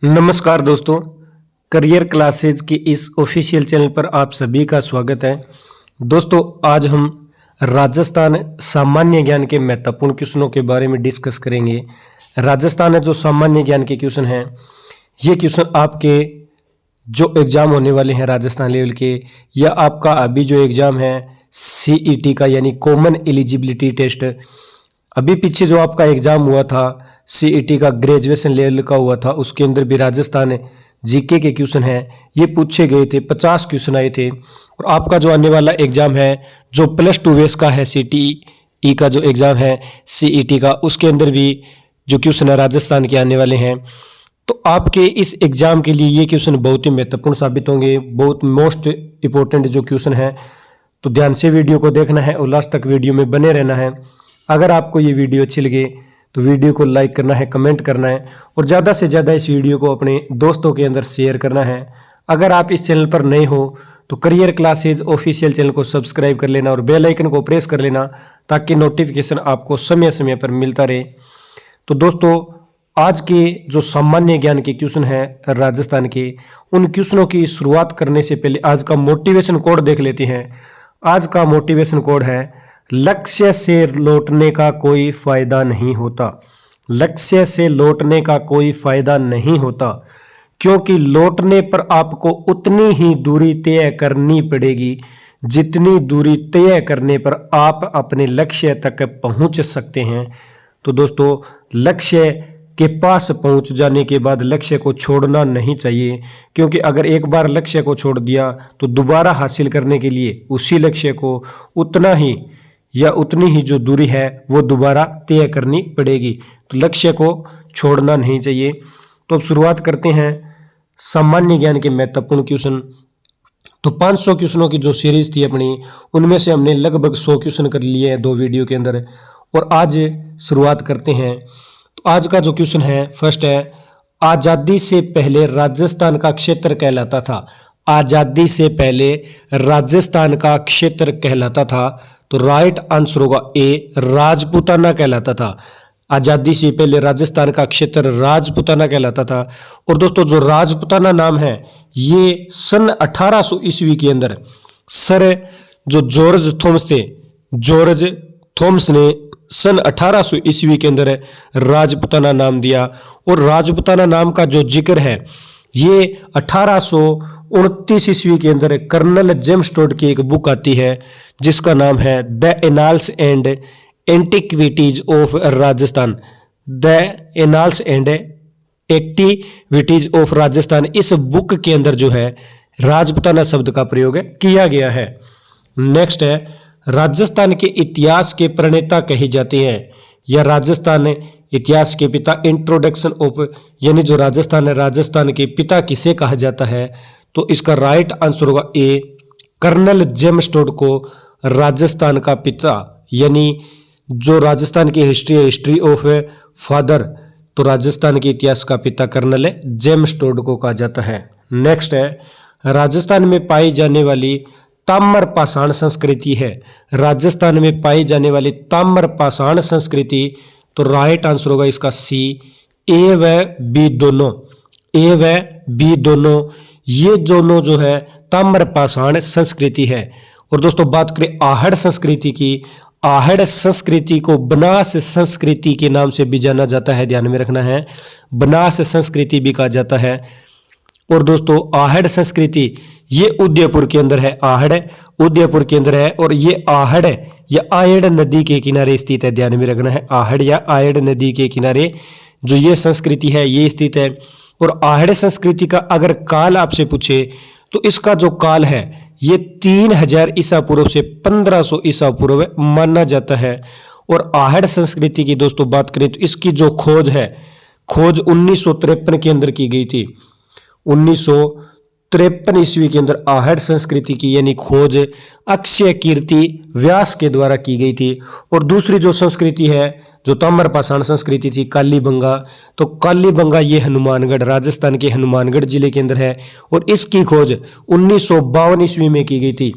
नमस्कार दोस्तों, career classes की इस ऑफिशियल चैनल पर आप सभी का स्वागत है। दोस्तों, आज हम राजस्थान सामान्य ज्ञान के महत्वपूर्ण क्वेश्चनों के बारे में डिस्कस करेंगे। राजस्थान में जो सामान्य ज्ञान के क्वेश्चन हैं, ये क्वेश्चन आपके जो एग्ज़ाम होने वाले हैं राजस्थान लेवल के, या आपका अभी जो एग्ज़ाम है CET का यानी कॉमन एलिजिबिलिटी टेस्ट, अभी पीछे जो आपका एग्ज़ाम हुआ था CET का ग्रेजुएशन लेवल का हुआ था, उसके अंदर भी राजस्थान जीके के क्वेश्चन हैं, ये पूछे गए थे। 50 क्वेश्चन आए थे। और आपका जो आने वाला एग्ज़ाम है जो +2 बेस का है, CTE का जो एग्ज़ाम है CET का, उसके अंदर भी जो क्वेश्चन है राजस्थान के आने वाले हैं। तो आपके इस एग्ज़ाम के लिए ये क्वेश्चन बहुत ही महत्वपूर्ण साबित होंगे, बहुत मोस्ट इम्पोर्टेंट जो क्वेश्चन है। तो ध्यान से वीडियो को देखना है और लास्ट तक वीडियो में बने रहना है। अगर आपको ये वीडियो अच्छी लगे तो वीडियो को लाइक करना है, कमेंट करना है और ज़्यादा से ज़्यादा इस वीडियो को अपने दोस्तों के अंदर शेयर करना है। अगर आप इस चैनल पर नए हो तो करियर क्लासेज ऑफिशियल चैनल को सब्सक्राइब कर लेना और बेल आइकन को प्रेस कर लेना, ताकि नोटिफिकेशन आपको समय समय पर मिलता रहे। तो दोस्तों, आज के जो सामान्य ज्ञान के क्वेश्चन हैं राजस्थान के, उन क्वेश्चनों की शुरुआत करने से पहले आज का मोटिवेशन कोड देख लेते हैं। आज का मोटिवेशन कोड है, लक्ष्य से लौटने का कोई फायदा नहीं होता। लक्ष्य से लौटने का कोई फायदा नहीं होता, क्योंकि लौटने पर आपको उतनी ही दूरी तय करनी पड़ेगी जितनी दूरी तय करने पर आप अपने लक्ष्य तक पहुंच सकते हैं। तो दोस्तों, लक्ष्य के पास पहुंच जाने के बाद लक्ष्य को छोड़ना नहीं चाहिए, क्योंकि अगर एक बार लक्ष्य को छोड़ दिया तो दोबारा हासिल करने के लिए उसी लक्ष्य को उतना ही या उतनी ही जो दूरी है वो दोबारा तय करनी पड़ेगी। तो लक्ष्य को छोड़ना नहीं चाहिए। तो अब शुरुआत करते हैं सामान्य ज्ञान के महत्वपूर्ण क्वेश्चन। तो 500 क्वेश्चनों की जो सीरीज थी अपनी, उनमें से हमने लगभग 100 क्वेश्चन कर लिए हैं 2 वीडियो के अंदर। और आज शुरुआत करते हैं। तो आज का जो क्वेश्चन है, फर्स्ट है, आज़ादी से पहले राजस्थान का क्षेत्र कहलाता था। आज़ादी से पहले राजस्थान का क्षेत्र कहलाता था। तो राइट आंसर होगा ए, राजपूताना कहलाता था। आज़ादी से पहले राजस्थान का क्षेत्र राजपूताना कहलाता था। और दोस्तों, जो राजपूताना नाम है ये सन 1800 ईस्वी के अंदर सर जो जॉर्ज थॉमस थे, जॉर्ज थॉमस ने सन 1800 ईस्वी के अंदर राजपूताना नाम दिया। और राजपूताना नाम का जो जिक्र है ये 1829 ईस्वी के अंदर कर्नल जेम्स टोड की एक बुक आती है जिसका नाम है the annals and antiquities of Rajasthan. The annals and activities of Rajasthan, इस बुक के अंदर जो है राजपूताना शब्द का प्रयोग किया गया है। नेक्स्ट है, राजस्थान के इतिहास के प्रणेता कहे जाते हैं या राजस्थान इतिहास के पिता। इंट्रोडक्शन ऑफ, यानी जो राजस्थान है, राजस्थान के पिता किसे कहा जाता है? तो इसका राइट आंसर होगा ए, कर्नल जेम्स टोड को राजस्थान का पिता, यानी जो राजस्थान की हिस्ट्री है, हिस्ट्री ऑफ फादर, तो राजस्थान के इतिहास का पिता कर्नल जेम्स टोड को कहा जाता है। नेक्स्ट है, राजस्थान में पाई जाने वाली ताम्र पाषाण संस्कृति है। राजस्थान में पाई जाने वाली ताम्र पाषाण संस्कृति, तो राइट आंसर होगा इसका सी, ए व बी दोनों। ए व बी दोनों, ये दोनों जो है ताम्र पाषाण संस्कृति है। और दोस्तों, बात करें आहड़ संस्कृति की, आहड़ संस्कृति को बनास संस्कृति के नाम से भी जाना जाता है, ध्यान में रखना है, बनास संस्कृति भी कहा जाता है। और दोस्तों, आहड़ संस्कृति ये उदयपुर के अंदर है। आहड़ उदयपुर के अंदर है और ये आहड़ या आयड़ नदी के किनारे स्थित है, ध्यान में रखना है। आहड़ या आयड़ नदी के किनारे जो ये संस्कृति है ये स्थित है। और आहड़ संस्कृति का अगर काल आपसे पूछे तो इसका जो काल है ये 3000 ईसा पूर्व से 1500 ईसा पूर्व माना जाता है। और आहड़ संस्कृति की दोस्तों बात करें तो इसकी जो खोज है, खोज 1953 के अंदर की गई थी। 1953 ईस्वी के अंदर आहड़ संस्कृति की यानी खोज अक्षय कीर्ति व्यास के द्वारा की गई थी। और दूसरी जो संस्कृति है, जो ताम्र पाषाण संस्कृति थी, कालीबंगा, तो कालीबंगा ये हनुमानगढ़, राजस्थान के हनुमानगढ़ जिले के अंदर है। और इसकी खोज 1952 ईस्वी में की गई थी,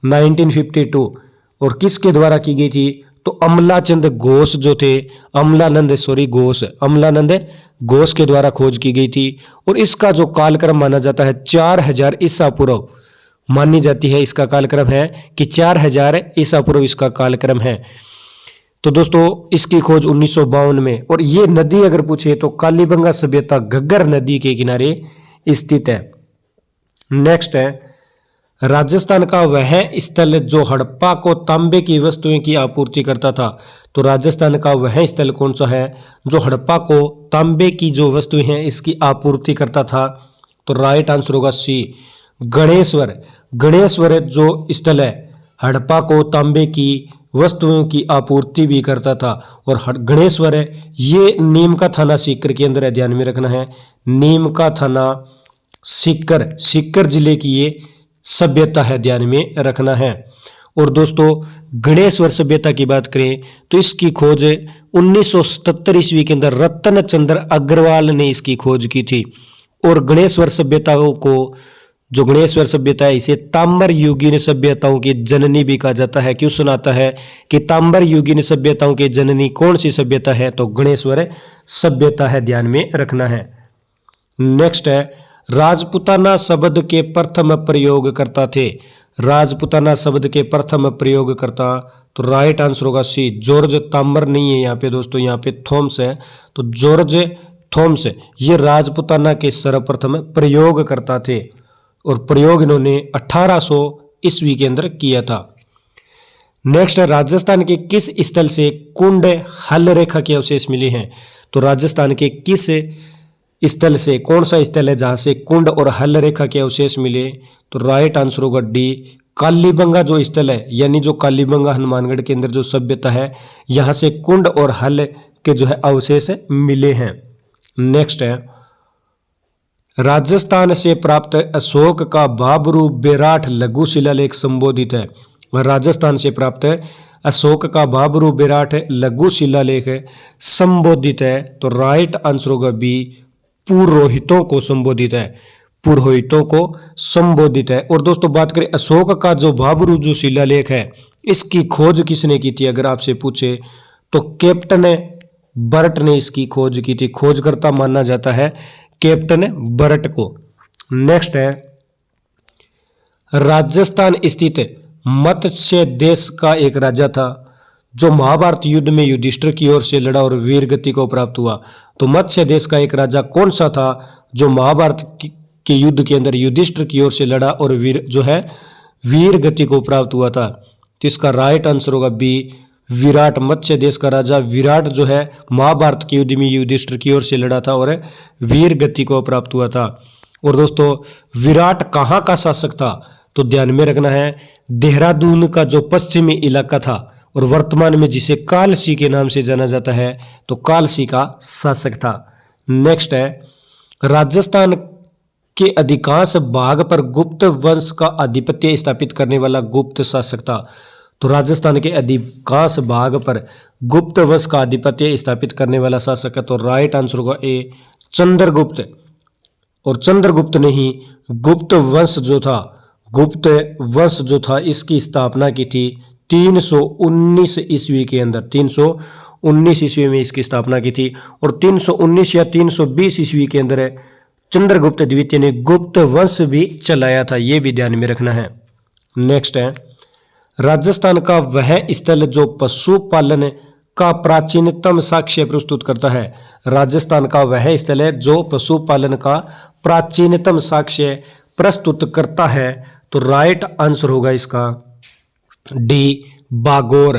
1952। और किसके द्वारा की गई थी? तो अमलानंद घोष के द्वारा खोज की गई थी। और इसका जो कालक्रम माना जाता है 4000 ईसा पूर्व मानी जाती है, इसका कालक्रम है कि 4000 ईसा पूर्व इसका कालक्रम है। तो दोस्तों इसकी खोज 1952 में। और ये नदी अगर पूछे तो कालीबंगा सभ्यता घग्गर नदी के किनारे स्थित है। नेक्स्ट है राजस्थान का वह स्थल जो हड़प्पा को तांबे की वस्तुओं की आपूर्ति करता था। तो राजस्थान का वह स्थल कौन सा है जो हड़प्पा को तांबे की जो वस्तुएं हैं इसकी आपूर्ति करता था। तो राइट आंसर होगा सी, गणेश्वर जो स्थल है हड़प्पा को तांबे की वस्तुओं की आपूर्ति भी करता था। और गणेश्वर है ये नीम का थाना सीकर के अंदर है, ध्यान में रखना है। नीम का थाना सीकर जिले की ये सभ्यता है, ध्यान में रखना है। और दोस्तों गणेश्वर सभ्यता की बात करें तो इसकी खोज 1977 ईस्वी के अंदर रतन चंद्र अग्रवाल ने इसकी खोज की थी। और गणेश्वर सभ्यताओं को जो गणेश्वर सभ्यता है इसे ताम्र युगीन सभ्यताओं की जननी भी कहा जाता है। क्यों सुनाता है कि ताम्र युगीन सभ्यताओं की जननी कौन सी सभ्यता है, तो गणेश्वर सभ्यता है, ध्यान में रखना है। नेक्स्ट है राजपूताना शब्द के प्रथम प्रयोगकर्ता थे। राजपूताना शब्द के प्रथम प्रयोगकर्ता, तो राइट आंसर होगा सी, जॉर्ज ताम्र नहीं है यहाँ पे दोस्तों, यहाँ पे थॉमस है। तो जॉर्ज थॉमस ये राजपूताना के सर्वप्रथम प्रयोगकर्ता थे। और प्रयोग इन्होंने 1800 ईस्वी के अंदर किया था। नेक्स्ट राजस्थान के किस स्थल से कुंड हल रेखा के अवशेष मिले हैं। तो राजस्थान के किस स्थल से, कौन सा स्थल है जहां से कुंड और हल रेखा के अवशेष मिले, तो राइट आंसर होगा डी, कालीबंगा जो स्थल है, यानी जो कालीबंगा हनुमानगढ़ के अंदर जो सभ्यता है यहां से कुंड और हल के जो है अवशेष मिले हैं। नेक्स्ट है राजस्थान से प्राप्त अशोक का बाबरू बेराठ लघु शिलालेख संबोधित है। राजस्थान से प्राप्त अशोक का बाबरू बेराठ लघु शिलालेख संबोधित है। तो राइट आंसर होगा बी, पुरोहितों को संबोधित है, पुरोहितों को संबोधित है। और दोस्तों बात करें अशोक का जो बाबरू जो शिलालेख है इसकी खोज किसने की थी, अगर आपसे पूछे तो कैप्टन बर्ट ने इसकी खोज की थी। खोजकर्ता माना जाता है कैप्टन बर्ट को। नेक्स्ट है राजस्थान स्थित मत्स्य देश का एक राजा था जो महाभारत युद्ध में युधिष्ठिर की ओर से लड़ा और वीर गति को प्राप्त हुआ। तो मत्स्य देश का एक राजा कौन सा था जो महाभारत के युद्ध के अंदर युधिष्ठिर की ओर से लड़ा और वीर गति को प्राप्त हुआ था। तो इसका राइट आंसर होगा बी, विराट। मत्स्य देश का राजा विराट जो है महाभारत के युद्ध में युधिष्ठिर की ओर से लड़ा था और वीर गति को प्राप्त हुआ था। और दोस्तों विराट कहाँ का शासक था, तो ध्यान में रखना है देहरादून का जो पश्चिमी इलाका था और वर्तमान में जिसे कालसी के नाम से जाना जाता है, तो कालसी का शासक था। नेक्स्ट है राजस्थान के अधिकांश भाग पर गुप्त वंश का आधिपत्य स्थापित करने वाला गुप्त शासक था। तो राजस्थान के अधिकांश भाग पर गुप्त वंश का आधिपत्य स्थापित करने वाला शासक है। तो राइट आंसर होगा ए, चंद्रगुप्त। और चंद्रगुप्त नहीं, गुप्त वंश जो था इसकी स्थापना की थी 319 ईस्वी के अंदर, 319 ईस्वी में इसकी स्थापना की थी। और 319 या 320 ईस्वी के अंदर चंद्रगुप्त द्वितीय ने गुप्त वंश भी चलाया था, ये भी ध्यान में रखना है। नेक्स्ट है राजस्थान का वह स्थल जो पशुपालन का प्राचीनतम साक्ष्य प्रस्तुत करता है। राजस्थान का वह स्थल है जो पशुपालन का प्राचीनतम साक्ष्य प्रस्तुत करता है। तो राइट आंसर होगा इसका डी, बागोर।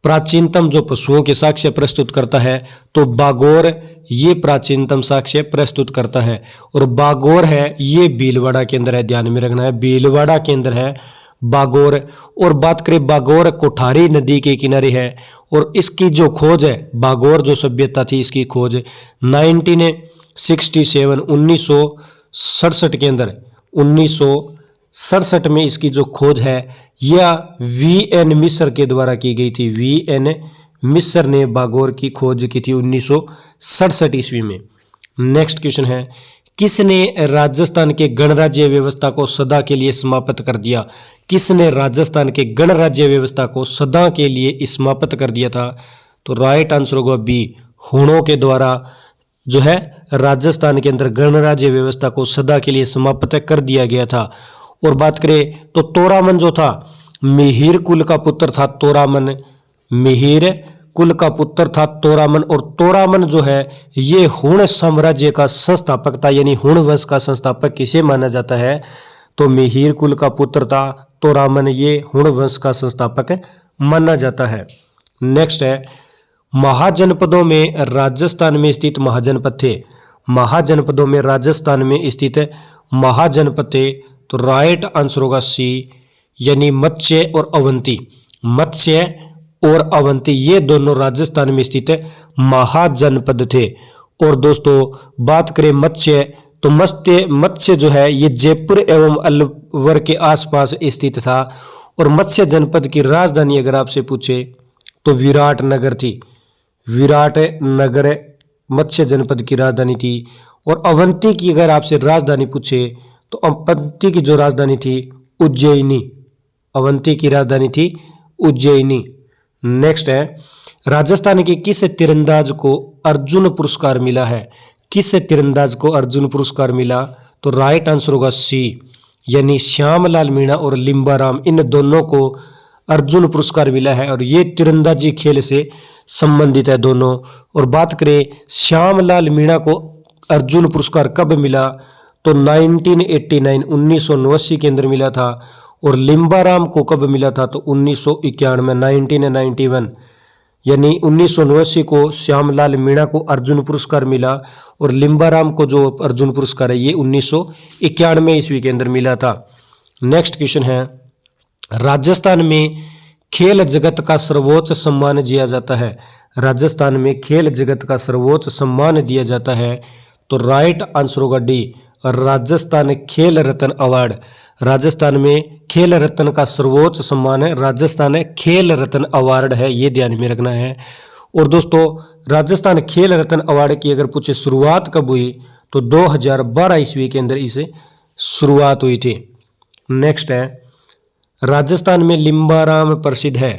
प्राचीनतम जो पशुओं के साक्ष्य प्रस्तुत करता है तो बागोर ये प्राचीनतम साक्ष्य प्रस्तुत करता है। और बागोर है ये भीलवाड़ा के अंदर है, ध्यान में रखना है, भीलवाड़ा के अंदर है बागोर। और बात करें बागोर कोठारी नदी के किनारे है और इसकी जो खोज है बागोर जो सभ्यता थी इसकी खोज 1967 के अंदर 1967 में इसकी जो खोज है यह वीएन मिस्र के द्वारा की गई थी। वीएन मिस्र ने बागोर की खोज की थी 1967 ईस्वी में। नेक्स्ट क्वेश्चन है किसने राजस्थान के गणराज्य व्यवस्था को सदा के लिए समाप्त कर दिया? किसने राजस्थान के गणराज्य व्यवस्था को सदा के लिए समाप्त कर दिया था? तो राइट आंसर होगा बी, हुणों के द्वारा जो है राजस्थान के अंदर गणराज्य व्यवस्था को सदा के लिए समाप्त कर दिया गया था। और बात करें तो तोरामन जो था, मिहिर कुल का पुत्र था तोरामन, मिहिर कुल का पुत्र था तोरामन। और तोरामन जो है ये हुण साम्राज्य का संस्थापक था, यानी हुण वंश का संस्थापक किसे माना जाता है? तो मिहिर कुल का पुत्र था तोरामन, ये हुण वंश का संस्थापक माना जाता है। नेक्स्ट है, महाजनपदों में राजस्थान में स्थित महाजनपद थे। महाजनपदों में राजस्थान में स्थित महाजनपद थे। तो राइट आंसर होगा सी, यानी मत्स्य और अवंती। मत्स्य और अवंती ये दोनों राजस्थान में स्थित महाजनपद थे। और दोस्तों बात करें मत्स्य, तो मत्स्य जो है ये जयपुर एवं अलवर के आसपास स्थित था। और मत्स्य जनपद की राजधानी अगर आपसे पूछे तो विराट नगर थी। विराट नगर मत्स्य जनपद की राजधानी थी। और अवंती की अगर आपसे राजधानी पूछे तो अवंती की जो राजधानी थी उज्जैनी। अवंती की राजधानी थी उज्जैनी। नेक्स्ट है, राजस्थान के किस तीरंदाज को अर्जुन पुरस्कार मिला है? किस तीरंदाज को अर्जुन पुरस्कार मिला? तो राइट आंसर होगा सी, यानी श्यामलाल मीणा और लिम्बाराम, इन दोनों को अर्जुन पुरस्कार मिला है। और ये तीरंदाजी खेल से संबंधित है दोनों। और बात करें श्यामलाल मीणा को अर्जुन पुरस्कार कब मिला? तो 1989 1989 के अंदर मिला था। और लिम्बाराम को कब मिला था? तो 1991 1991, यानी 1989 को श्यामलाल मीणा को अर्जुन पुरस्कार मिला। और लिम्बाराम को जो अर्जुन पुरस्कार है ये 1991 ईस्वी के अंदर मिला था। नेक्स्ट क्वेश्चन है, राजस्थान में खेल जगत का सर्वोच्च सम्मान दिया जाता है। राजस्थान में खेल जगत का सर्वोच्च सम्मान दिया जाता है। तो राइट आंसर होगा डी, राजस्थान खेल रत्न अवार्ड। राजस्थान में खेल रत्न का सर्वोच्च सम्मान है राजस्थान खेल रत्न अवार्ड है, ये ध्यान में रखना है। और दोस्तों राजस्थान खेल रत्न अवार्ड की अगर पूछे शुरुआत कब हुई तो 2012 ईस्वी के अंदर इसे शुरुआत हुई थी। नेक्स्ट है, राजस्थान में लिम्बाराम प्रसिद्ध है।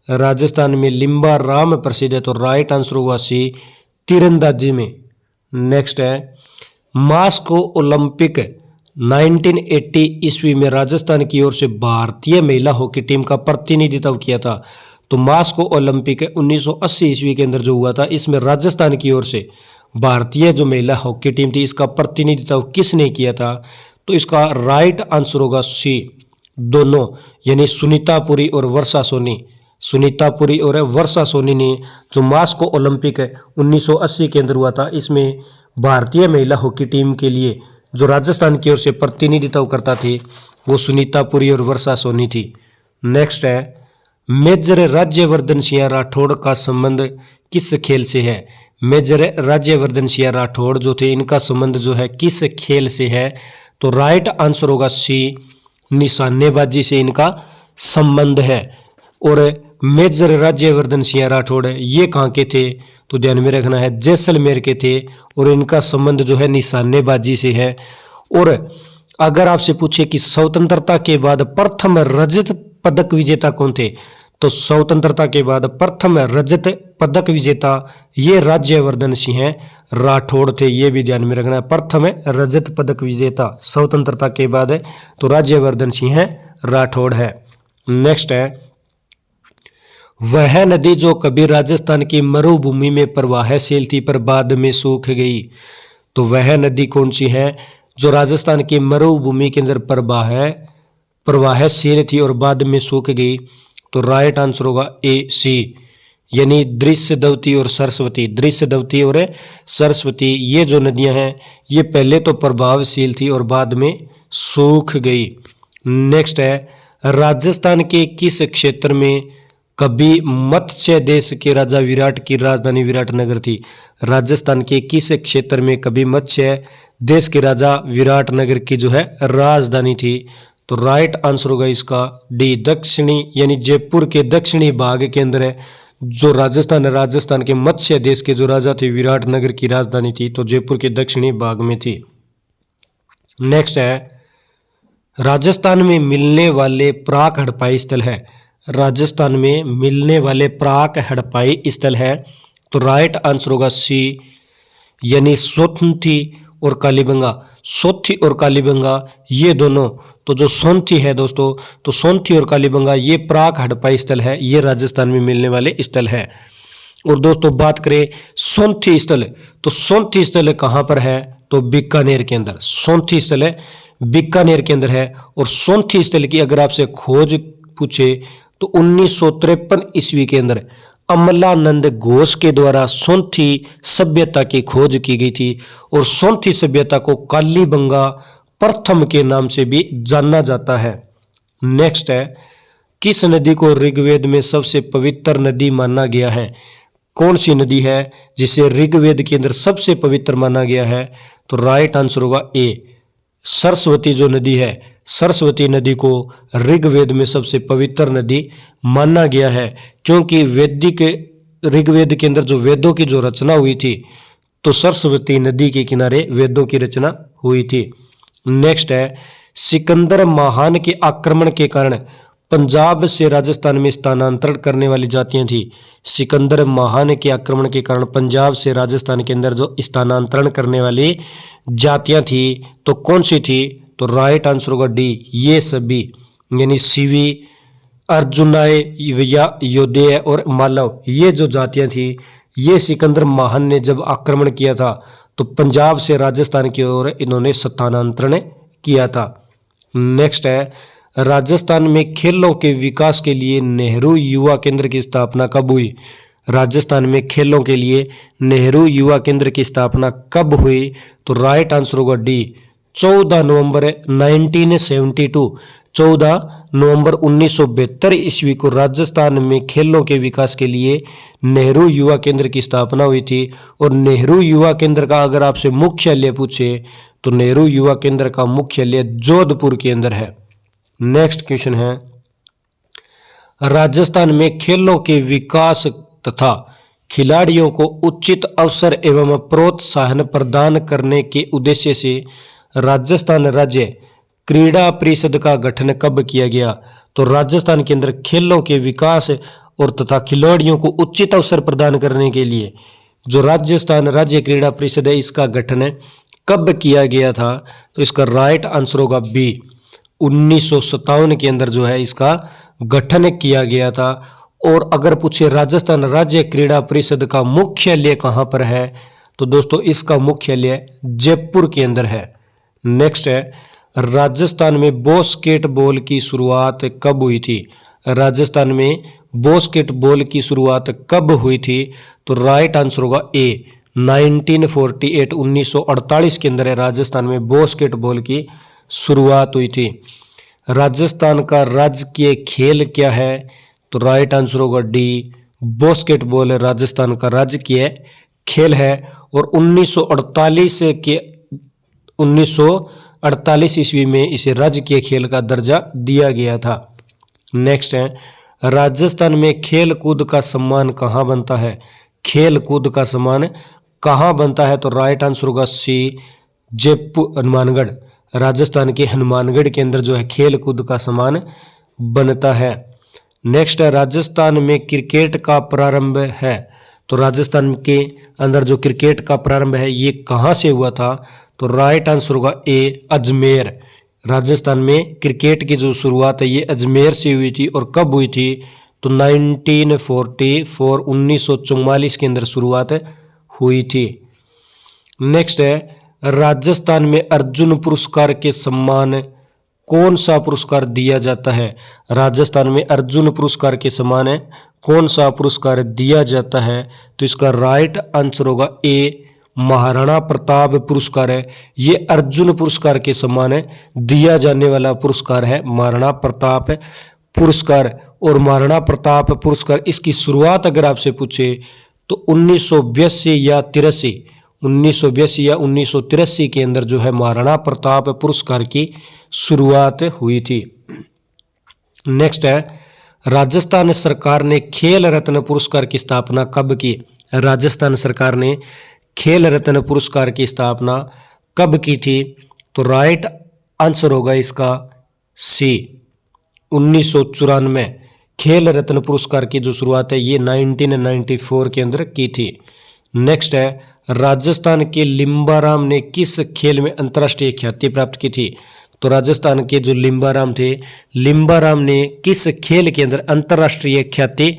राजस्थान में लिम्बाराम प्रसिद्ध है। तो राइट आंसर होगा सी, तीरंदाजी में। नेक्स्ट है, मास्को ओलंपिक 1980 ईस्वी में राजस्थान की ओर से भारतीय महिला हॉकी टीम का प्रतिनिधित्व किया था। तो मास्को ओलंपिक 1980 ईस्वी के अंदर जो हुआ था इसमें राजस्थान की ओर से भारतीय जो महिला हॉकी टीम थी इसका प्रतिनिधित्व किसने किया था? तो इसका राइट आंसर होगा सी, दोनों, यानी सुनीता पुरी और वर्षा सोनी। सुनीता पुरी और वर्षा सोनी ने जो मास्को ओलंपिक 1980 के अंदर हुआ था इसमें भारतीय महिला हॉकी टीम के लिए जो राजस्थान की ओर से प्रतिनिधित्व करता थे वो सुनीता पुरी और वर्षा सोनी थी। नेक्स्ट है, मेजर राज्यवर्धन सिंह राठौड़ का संबंध किस खेल से है? मेजर राज्यवर्धन सिंह राठौड़ जो थे इनका संबंध जो है किस खेल से है? तो राइट आंसर होगा सी, निशानेबाजी से इनका संबंध है। और मेजर राज्यवर्धन सिंह राठौड़ ये कहाँ के थे? तो ध्यान में रखना है जैसलमेर के थे। और इनका संबंध जो है निशानेबाजी से है। और अगर आपसे पूछे कि स्वतंत्रता के बाद प्रथम रजत पदक विजेता कौन थे? तो स्वतंत्रता के बाद प्रथम रजत पदक विजेता ये राज्यवर्धन सिंह राठौड़ थे, ये भी ध्यान में रखना है। प्रथम रजत पदक विजेता स्वतंत्रता के बाद है तो राज्यवर्धन सिंह राठौड़ है। नेक्स्ट है, वह नदी जो कभी राजस्थान की मरुभूमि में प्रवाहशील थी पर बाद में सूख गई। तो वह नदी कौन सी है जो राजस्थान की मरुभूमि के अंदर प्रवाहशील थी और बाद में सूख गई? तो राइट आंसर होगा ए सी, यानी दृश्यदवती और सरस्वती। दृश्यदवती और सरस्वती ये जो नदियां हैं ये पहले तो प्रभावशील थी और बाद में सूख गई। नेक्स्ट है, राजस्थान के किस क्षेत्र में कभी मत्स्य देश के राजा विराट की राजधानी विराटनगर थी? राजस्थान के किस क्षेत्र में कभी मत्स्य देश के राजा विराटनगर की जो है राजधानी थी? तो राइट आंसर होगा इसका डी, दक्षिणी, यानी जयपुर के दक्षिणी भाग के अंदर है जो राजस्थान के मत्स्य देश के जो राजा थे विराटनगर की राजधानी थी तो जयपुर के दक्षिणी भाग में थी। नेक्स्ट है राजस्थान में मिलने वाले प्राक हड़प्पाई स्थल है। राजस्थान में मिलने वाले प्राक हड़प्पाई स्थल है तो राइट आंसर होगा सी, यानी सोथी और कालीबंगा। सोथी और कालीबंगा ये दोनों, तो जो सोनथी है दोस्तों, तो सोनथी और कालीबंगा ये प्राक हड़प्पाई स्थल है, ये राजस्थान में मिलने वाले स्थल है। और दोस्तों बात करें सोनथी स्थल, तो सोनथी स्थल कहाँ पर है, तो बीकानेर के अंदर। सोनथी स्थल है बीकानेर के अंदर है। और सोनथी स्थल की अगर आपसे खोज पूछे तो 1953 ईस्वी के अंदर अमलानंद घोष के द्वारा सोनथी सभ्यता की खोज की गई थी। और सोनथी सभ्यता को कालीबंगा प्रथम के नाम से भी जाना जाता है। नेक्स्ट है किस नदी को ऋग्वेद में सबसे पवित्र नदी माना गया है। कौन सी नदी है जिसे ऋग्वेद के अंदर सबसे पवित्र माना गया है, तो राइट आंसर होगा ए, सरस्वती जो नदी है, सरस्वती नदी को ऋग्वेद में सबसे पवित्र नदी माना गया है, क्योंकि वैदिक ऋग्वेद के अंदर जो वेदों की जो रचना हुई थी तो सरस्वती नदी के किनारे वेदों की रचना हुई थी। नेक्स्ट है सिकंदर महान के आक्रमण के कारण पंजाब से राजस्थान में स्थानांतरण करने वाली जातियां थी। सिकंदर महान के आक्रमण के कारण पंजाब से राजस्थान के अंदर जो स्थानांतरण करने वाली जातियां थी तो कौन सी थी, तो राइट आंसर होगा डी, ये सभी, यानी सीवी, अर्जुनाय या योद्धेय और मालव, ये जो जातियां थी ये सिकंदर महान ने जब आक्रमण किया था तो पंजाब से राजस्थान की ओर इन्होंने स्थानांतरण किया था। नेक्स्ट है राजस्थान में खेलों के विकास के लिए नेहरू युवा केंद्र की स्थापना कब हुई। राजस्थान में खेलों के लिए नेहरू युवा केंद्र की स्थापना कब हुई, तो राइट आंसर होगा डी, 14 नवंबर 1972, 14 नवंबर 1972 ईस्वी को राजस्थान में खेलों के विकास के लिए नेहरू युवा केंद्र की स्थापना हुई थी। और नेहरू युवा केंद्र का अगर आपसे मुख्यालय पूछे तो नेहरू युवा केंद्र का मुख्यालय जोधपुर के अंदर है। नेक्स्ट क्वेश्चन है राजस्थान में खेलों के विकास तथा खिलाड़ियों को उचित अवसर एवं प्रोत्साहन प्रदान करने के उद्देश्य से राजस्थान राज्य क्रीड़ा परिषद का गठन कब किया गया। तो राजस्थान के अंदर खेलों के विकास और तथा खिलाड़ियों को उचित अवसर प्रदान करने के लिए जो राजस्थान राज्य क्रीड़ा परिषद है इसका गठन कब किया गया था, तो इसका राइट आंसर होगा बी, 1957 के अंदर जो है इसका गठन किया गया था। और अगर पूछे राजस्थान राज्य क्रीड़ा परिषद का मुख्यालय कहाँ पर है, तो दोस्तों इसका मुख्यालय जयपुर के अंदर है। नेक्स्ट है राजस्थान में बास्केटबॉल की शुरुआत कब हुई थी। राजस्थान में बास्केटबॉल की शुरुआत कब हुई थी, तो राइट आंसर होगा ए, 1948, 1948 के अंदर है राजस्थान में बास्केटबॉल की शुरुआत हुई थी। राजस्थान का राजकीय खेल क्या है, तो राइट आंसर होगा डी, बास्केटबॉल राजस्थान का राजकीय खेल है। और 1948 ईस्वी में इसे राजकीय खेल का दर्जा दिया गया था। नेक्स्ट है राजस्थान में खेल कूद का सम्मान कहाँ बनता है। खेल कूद का सम्मान कहाँ बनता है, तो राइट आंसर होगा सी, जयपुर, हनुमानगढ़। राजस्थान के हनुमानगढ़ के अंदर जो है खेल कूद का सम्मान बनता है। नेक्स्ट है राजस्थान में क्रिकेट का प्रारंभ है। तो राजस्थान के अंदर जो क्रिकेट का प्रारंभ है ये कहाँ से हुआ था, तो राइट आंसर होगा ए, अजमेर। राजस्थान में क्रिकेट की जो शुरुआत है ये अजमेर से हुई थी। और कब हुई थी, तो 1944, 1944 के अंदर शुरुआत हुई थी। नेक्स्ट है राजस्थान में अर्जुन पुरस्कार के सम्मान कौन सा पुरस्कार दिया जाता है। राजस्थान में अर्जुन पुरस्कार के समान कौन सा पुरस्कार दिया जाता है, तो इसका राइट आंसर होगा ए, महाराणा प्रताप पुरस्कार है। ये अर्जुन पुरस्कार के समान दिया जाने वाला पुरस्कार है महाराणा प्रताप पुरस्कार। और महाराणा प्रताप पुरस्कार इसकी शुरुआत अगर आपसे पूछे तो 1982 या 1983 के अंदर जो है महाराणा प्रताप पुरस्कार की शुरुआत हुई थी। नेक्स्ट है राजस्थान सरकार ने खेल रत्न पुरस्कार की स्थापना कब की। राजस्थान सरकार ने खेल रत्न पुरस्कार की स्थापना कब की थी, तो राइट आंसर होगा इसका सी। 1994 खेल रत्न पुरस्कार की जो शुरुआत है ये 1994 के अंदर की थी। नेक्स्ट है, राजस्थान के लिम्बाराम ने किस खेल में अंतर्राष्ट्रीय ख्याति प्राप्त की थी? तो राजस्थान के जो लिम्बाराम थे, लिम्बाराम ने किस खेल के अंदर अंतर्राष्ट्रीय ख्याति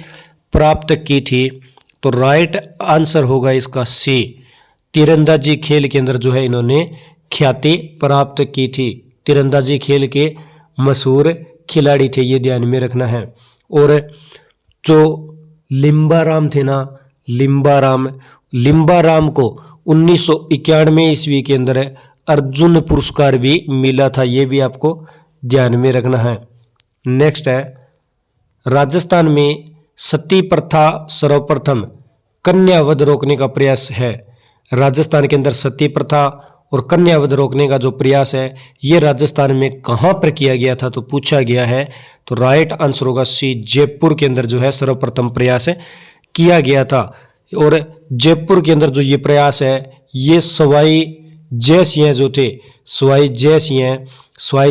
प्राप्त की थी? तो राइट आंसर होगा इसका सी। तीरंदाजी खेल के अंदर जो है इन्होंने ख्याति प्राप्त की थी। तीरंदाजी खेल के मशहूर खिलाड़ी थे, ये ध्यान में रखना है। और जो लिम्बाराम थे ना, लिम्बाराम को 1991 ईस्वी के अंदर अर्जुन पुरस्कार भी मिला था, ये भी आपको ध्यान में रखना है। नेक्स्ट है, राजस्थान में सती प्रथा सर्वप्रथम कन्यावध रोकने का प्रयास है। राजस्थान के अंदर सती प्रथा और कन्यावध रोकने का जो प्रयास है ये राजस्थान में कहाँ पर किया गया था? तो पूछा गया है। तो राइट आंसर होगा सी, जयपुर के अंदर जो है सर्वप्रथम प्रयास किया गया था। और जयपुर के अंदर जो ये प्रयास है ये सवाई जयसिंह जो थे, सवाई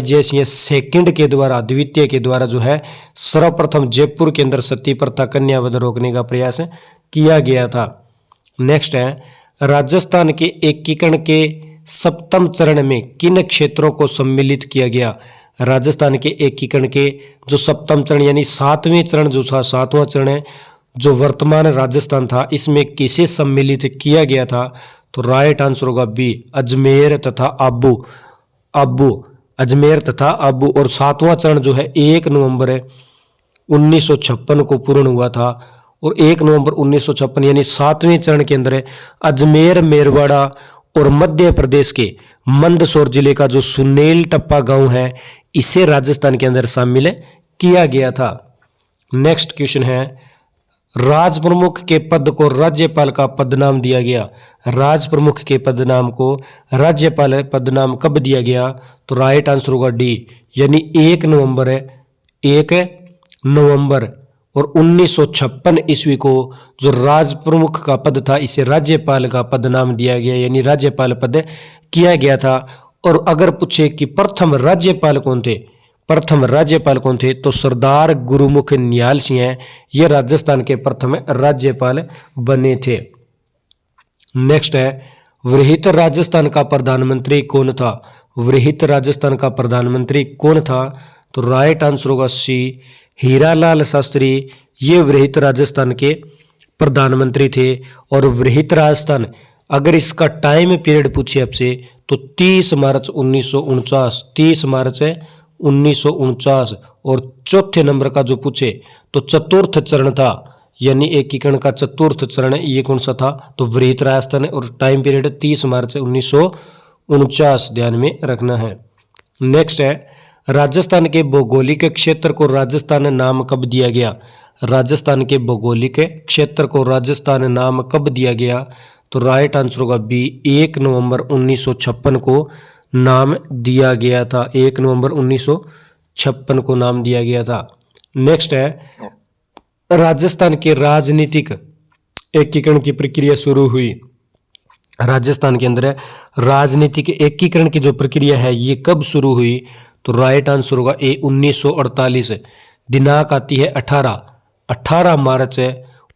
जयसिंह सेकंड के द्वारा, द्वितीय के द्वारा जो है सर्वप्रथम जयपुर के अंदर सती प्रथा कन्यावध रोकने का प्रयास किया गया था। नेक्स्ट है, राजस्थान के एकीकरण के सप्तम चरण में किन क्षेत्रों को सम्मिलित किया गया? राजस्थान के एकीकरण के जो सप्तम चरण यानी सातवें चरण जो था, सातवां चरण है जो वर्तमान राजस्थान था, इसमें किसे सम्मिलित किया गया था? तो राइट आंसर होगा बी, अजमेर तथा आबू, अजमेर तथा आबू। और सातवां चरण जो है 1 नवंबर 1956 को पूर्ण हुआ था। और 1 नवंबर 1956 यानी सातवें चरण के अंदर अजमेर, मेरवाड़ा और मध्य प्रदेश के मंदसौर जिले का जो सुनेल टप्पा गांव है इसे राजस्थान के अंदर शामिल किया गया था। नेक्स्ट क्वेश्चन है, राज प्रमुख के पद को राज्यपाल का पदनाम दिया गया। राज प्रमुख के पदनाम को राज्यपाल पदनाम कब दिया गया? तो राइट आंसर होगा डी, यानी 1 नवंबर और 1956 ईस्वी को जो राज प्रमुख का पद था इसे राज्यपाल का पद नाम दिया गया, यानी राज्यपाल पद किया गया था। और अगर पूछे कि प्रथम राज्यपाल कौन थे, तो सरदार गुरुमुख निहाल सिंह है, ये राजस्थान के प्रथम राज्यपाल बने थे। नेक्स्ट है, वृहत राजस्थान का प्रधानमंत्री कौन था? वृहत राजस्थान का प्रधानमंत्री कौन था? तो राइट आंसर होगा सी, हीरालाल शास्त्री, ये वृहत राजस्थान के प्रधानमंत्री थे। और वृहत राजस्थान अगर इसका टाइम पीरियड पूछे आपसे तो 30 मार्च 1949, 30 मार्च 1949। और चौथे नंबर का जो पूछे तो चतुर्थ चरण था, यानी एकीकरण का चतुर्थ चरण ये कौन सा था? तो वृहत राजस्थान। और टाइम पीरियड 30 मार्च 1949 ध्यान में रखना है। नेक्स्ट है, राजस्थान के भौगोलिक क्षेत्र को राजस्थान नाम कब दिया गया? राजस्थान के भौगोलिक क्षेत्र को राजस्थान नाम कब दिया गया? तो राइट आंसर होगा बी, 1 नवंबर 1956 को नाम दिया गया था। 1 नवंबर 1956 को नाम दिया गया था। नेक्स्ट है, राजस्थान के राजनीतिक एकीकरण की प्रक्रिया शुरू हुई। राजस्थान के अंदर राजनीतिक एकीकरण की जो प्रक्रिया है ये कब शुरू हुई? तो राइट आंसर होगा ए, 1948। दिनांक आती है 18 मार्च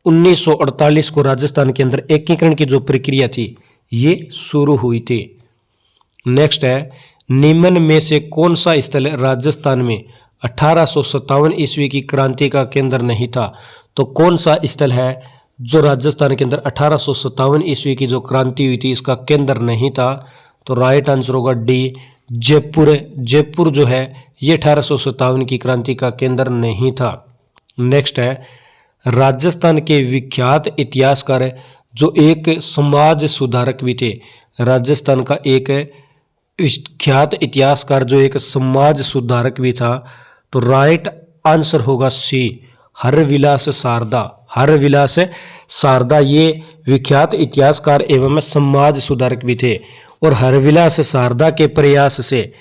1948 को राजस्थान के अंदर एकीकरण की जो प्रक्रिया थी ये शुरू हुई थी। नेक्स्ट है, निम्न में से कौन सा स्थल राजस्थान में 1857 ईस्वी की क्रांति का केंद्र नहीं था? तो कौन सा स्थल है जो राजस्थान के अंदर 1857 ईस्वी की जो क्रांति हुई थी इसका केंद्र नहीं था? तो राइट आंसर होगा डी, जयपुर जो है ये 1857 की क्रांति का केंद्र नहीं था। नेक्स्ट है, राजस्थान के विख्यात इतिहासकार जो एक समाज सुधारक भी थे। राजस्थान का एक विख्यात इतिहासकार जो एक समाज सुधारक भी था। तो राइट आंसर होगा सी, हरविलास शारदा ये विख्यात इतिहासकार एवं समाज सुधारक भी थे। और हरविलास शारदा के प्रयास से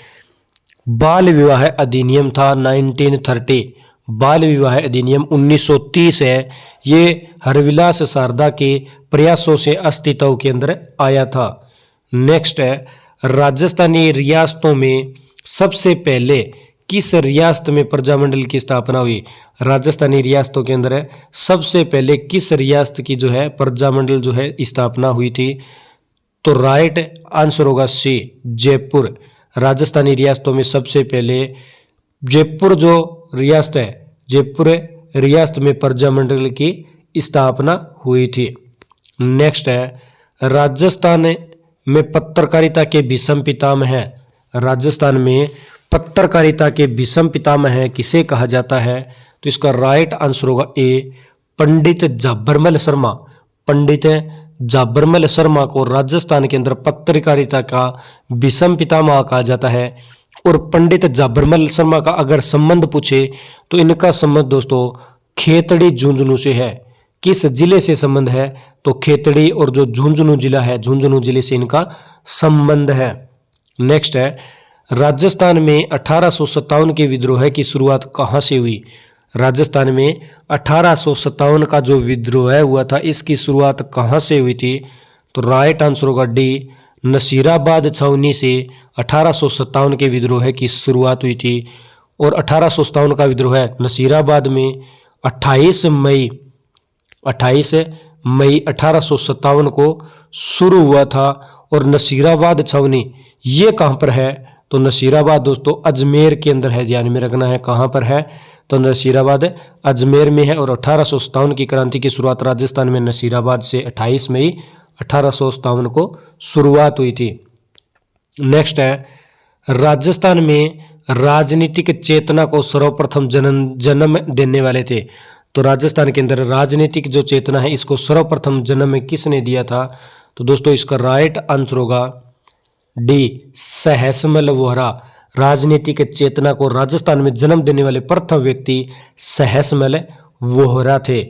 बाल विवाह अधिनियम था 1930, बाल विवाह अधिनियम 1930 है, ये हरविलास शारदा के प्रयासों से अस्तित्व के अंदर आया था। नेक्स्ट है, राजस्थानी रियासतों में सबसे पहले किस रियासत में प्रजामंडल की स्थापना हुई? राजस्थानी रियासतों के अंदर सबसे पहले किस रियासत की जो है प्रजामंडल जो है स्थापना हुई थी? तो राइट आंसर होगा सी, जयपुर। राजस्थानी रियासतों में सबसे पहले जयपुर जो रियासत है, जयपुर रियासत में प्रजामंडल की स्थापना हुई थी। नेक्स्ट है, राजस्थान में पत्रकारिता के भीष्म पितामह है। राजस्थान में पत्रकारिता के भीष्म पितामह किसे कहा जाता है? तो इसका राइट आंसर होगा ए, पंडित झाबरमल शर्मा। पंडित झाबरमल शर्मा को राजस्थान के अंदर पत्रकारिता का भीष्म पितामह कहा जाता है। और पंडित झाबरमल शर्मा का अगर संबंध पूछे तो इनका संबंध दोस्तों खेतड़ी झुंझुनू से है। किस जिले से संबंध है? तो खेतड़ी और जो झुंझुनू जिला है, झुंझुनू जिले से इनका संबंध है। नेक्स्ट है, राजस्थान में 1857 के विद्रोह की शुरुआत कहाँ से हुई? राजस्थान में 1857 का जो विद्रोह हुआ था इसकी शुरुआत कहाँ से हुई थी? तो राइट आंसर होगा डी, नसीराबाद छावनी से 1857 के विद्रोह की शुरुआत हुई थी। और 1857 का विद्रोह नसीराबाद में 28 मई 1857 को शुरू हुआ था। और नसीराबाद छावनी ये कहाँ पर है? तो नसीराबाद दोस्तों अजमेर के अंदर है, ध्यान में रखना है। कहाँ पर है? तो नसीराबाद अजमेर में है। और 1857 की क्रांति की शुरुआत राजस्थान में नसीराबाद से 28 मई 1857 को शुरुआत हुई थी। नेक्स्ट है, राजस्थान में राजनीतिक चेतना को सर्वप्रथम जन्म देने वाले थे। तो राजस्थान के अंदर राजनीतिक जो चेतना है इसको सर्वप्रथम जन्म किसने दिया था? तो दोस्तों इसका राइट आंसर होगा डी, सहसमल वोहरा। राजनीतिक चेतना को राजस्थान में जन्म देने वाले प्रथम व्यक्ति सहसमल वोहरा थे।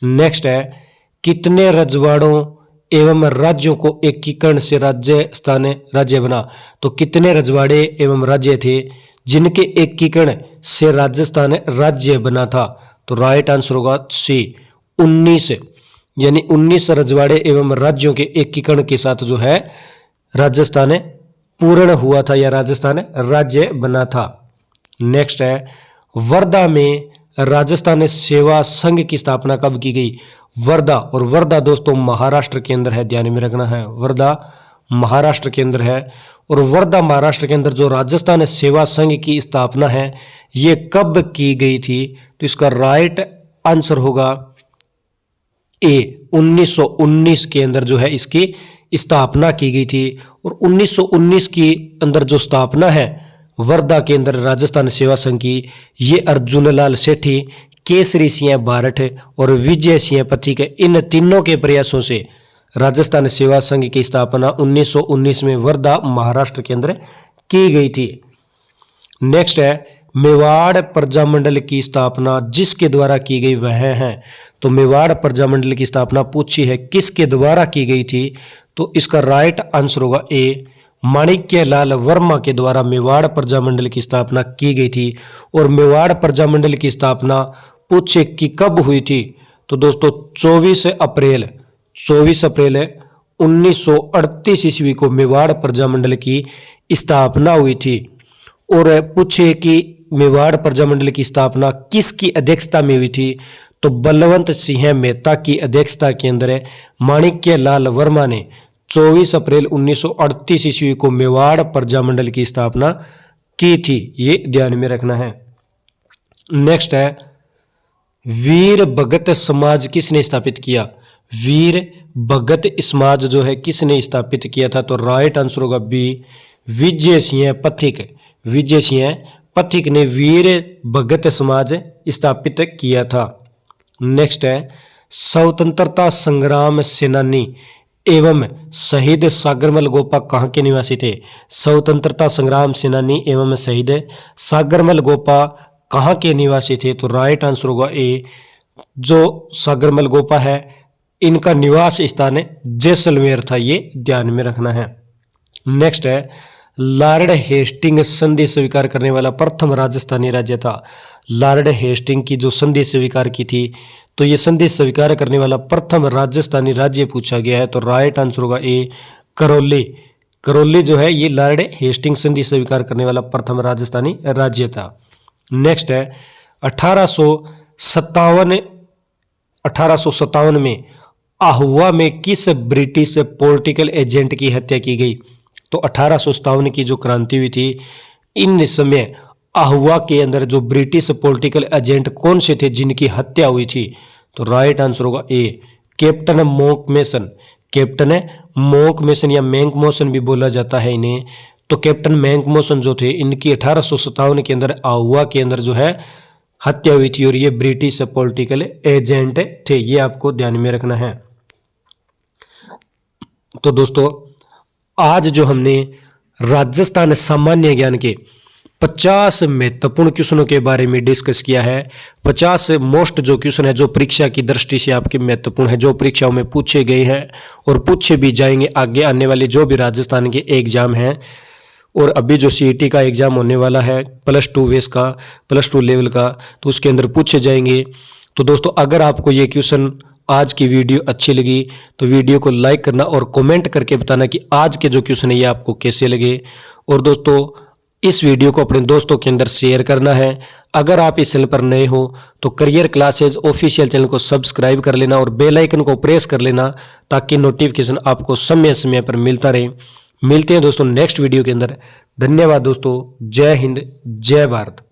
नेक्स्ट है, कितने रजवाड़ों एवं राज्यों को एकीकरण से राजस्थान राज्य बना? तो कितने रजवाड़े एवं राज्य थे जिनके एकीकरण से राजस्थान राज्य बना था? तो राइट आंसर होगा सी, 19। यानी 19 रजवाड़े एवं राज्यों के एकीकरण के साथ जो है राजस्थान पूर्ण हुआ था या राजस्थान राज्य बना था। नेक्स्ट है, वर्धा में राजस्थान सेवा संघ की स्थापना कब की गई? वर्धा, और वर्धा दोस्तों महाराष्ट्र के अंदर है, ध्यान में रखना है। वर्धा महाराष्ट्र के अंदर है। और वर्धा महाराष्ट्र के अंदर जो राजस्थान सेवा संघ की स्थापना है ये कब की गई थी? तो इसका राइट आंसर होगा ए, 1919 के अंदर जो है इसकी स्थापना की गई थी। और 1919 के अंदर जो स्थापना है वर्धा के अंदर राजस्थान सेवा संघ की, ये अर्जुन लाल सेठी, केसरी सिंह बारठ और विजय सिंह पथिक, इन तीनों के प्रयासों से राजस्थान सेवा संघ की स्थापना 1919 में वर्धा महाराष्ट्र के अंदर की गई थी। नेक्स्ट है, मेवाड़ प्रजामंडल की स्थापना जिसके द्वारा की गई वह है। तो मेवाड़ प्रजामंडल की स्थापना पूछी है किसके द्वारा की गई थी? तो इसका राइट आंसर होगा ए, माणिक्य लाल वर्मा के द्वारा मेवाड़ प्रजामंडल की स्थापना की गई थी। और मेवाड़ प्रजामंडल की स्थापना पूछे कि कब हुई थी? तो दोस्तों 24 अप्रैल 1938 ईस्वी को मेवाड़ प्रजामंडल की स्थापना हुई थी। और पूछे कि मेवाड़ प्रजामंडल की स्थापना किसकी अध्यक्षता में हुई थी? तो बलवंत सिंह मेहता की अध्यक्षता के अंदर माणिक्य लाल वर्मा ने 24 अप्रैल 1938 ईस्वी को मेवाड़ प्रजामंडल की स्थापना की थी, ये ध्यान में रखना है। नेक्स्ट है, वीर भगत समाज किसने स्थापित किया? वीर भगत समाज जो है किसने स्थापित किया था? तो राइट आंसर होगा बी, विजय सिंह पथिक। विजय सिंह पथिक ने वीर भगत समाज स्थापित किया था। नेक्स्ट है, स्वतंत्रता संग्राम सेनानी एवं शहीद सागरमल गोपा कहाँ के निवासी थे? स्वतंत्रता संग्राम सेनानी एवं शहीद सागरमल गोपा कहाँ के निवासी थे? तो राइट आंसर होगा ए, जो सागरमल गोपा है इनका निवास स्थान जैसलमेर था, ये ध्यान में रखना है। नेक्स्ट है, लॉर्ड हेस्टिंग संधि स्वीकार करने वाला प्रथम राजस्थानी राज्य था। लॉर्ड हेस्टिंग की जो संधि स्वीकार की थी तो ये संधि स्वीकार करने वाला प्रथम राजस्थानी राज्य पूछा गया है। तो राइट आंसर होगा ए, करौली। करौली जो है ये लॉर्ड हेस्टिंग्स संधि स्वीकार करने वाला प्रथम राजस्थानी राज्य था। नेक्स्ट है 1857 में आहुआ में किस ब्रिटिश पॉलिटिकल एजेंट की हत्या की गई? तो 1857 की जो क्रांति हुई थी, इन समय आहुआ के अंदर जो ब्रिटिश पॉलिटिकल एजेंट कौन से थे जिनकी हत्या हुई थी? तो राइट आंसर होगा ए, कैप्टन मोंकमेसन। कैप्टन मोंकमेसन या मैंकमोसन भी बोला जाता है इन्हें। तो कैप्टन मैंकमोसन जो थे, इनकी 1857 के अंदर आहुआ के अंदर जो है हत्या हुई थी और ये ब्रिटिश पॉलिटिकल एजेंट थे। ये आपको ध्यान में रखना है। तो दोस्तों आज जो हमने राजस्थान सामान्य ज्ञान के 50 महत्वपूर्ण क्वेश्चनों के बारे में डिस्कस किया है। 50 मोस्ट जो क्वेश्चन है जो परीक्षा की दृष्टि से आपके महत्वपूर्ण है, जो परीक्षाओं में पूछे गए हैं और पूछे भी जाएंगे आगे आने वाले जो भी राजस्थान के एग्जाम हैं। और अभी जो सीईटी का एग्जाम होने वाला है +2 बेस का, +2 लेवल का, तो उसके अंदर पूछे जाएंगे। तो दोस्तों अगर आपको ये क्वेश्चन आज की वीडियो अच्छी लगी तो वीडियो को लाइक करना और कमेंट करके बताना कि आज के जो क्वेश्चन है ये आपको कैसे लगे। और दोस्तों इस वीडियो को अपने दोस्तों के अंदर शेयर करना है। अगर आप इस चैनल पर नए हो तो करियर क्लासेज ऑफिशियल चैनल को सब्सक्राइब कर लेना और बेल आइकन को प्रेस कर लेना ताकि नोटिफिकेशन आपको समय समय पर मिलता रहे। मिलते हैं दोस्तों नेक्स्ट वीडियो के अंदर। धन्यवाद दोस्तों। जय हिंद, जय भारत।